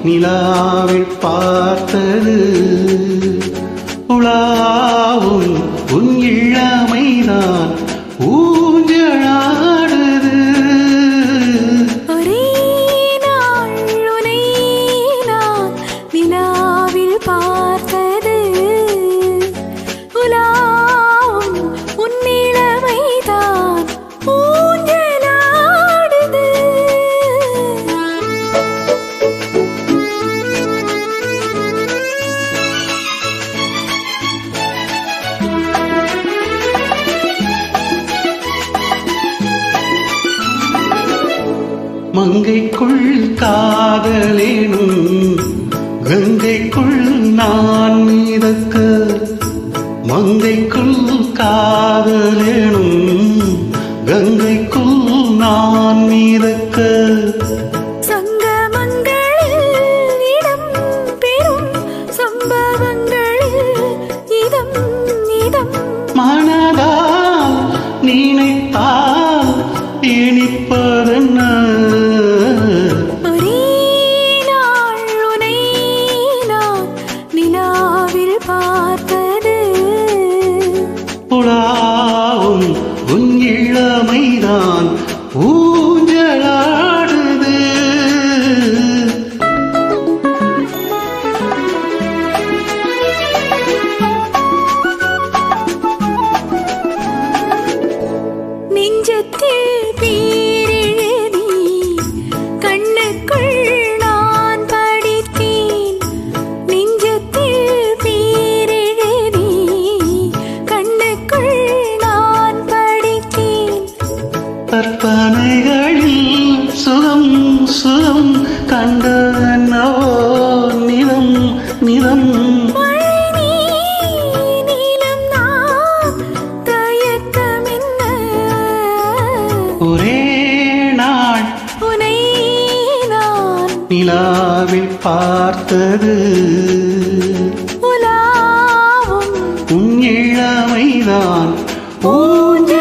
நிலாவில் பார்த்தது உலாவும் உன் இளமைதான் ஊஞ்சலாடுது. ஒரே நாள் உனை நான் நிலாவில் பார்த்தது உலாவும் உன் இளமைதான் ஊஞ்சலாடுது. மங்கைக்குள் காதலேனும் கங்கைக்குள் நான் மிதக்க, மங்கைக்குள் காதலேனும் கங்கைக்குள் நான் மிதக்க, சங்கமங்களில் இடம் பெறும் சம்பவங்களில் இதம் இதம் மனதால் நினைத்தால் இனிப்பதென்ன. ஒரே நாள் உனை நான் நிலாவில் பார்த்தது உலாவும் உன் இளமைதான் ஊஞ்சலாடுது. நெஞ்சத்தில் பேரெழுதி கண்ணுக்குள் நான் படித்தேன். நெஞ்சத்தில் பேரெழுதி கண்ணுக்குள் நான் படித்தேன். கற்பனைகளில் சுகம் சுகம் கண்டனோ நிலம் நிலம். மழை நீலம் நான் தயக்கமென்ன ஒரே நாள் உனை நான் நிலாவில் பார்த்தது உலாவும் உன் இளமைதான் ஊஞ்சலாடுது.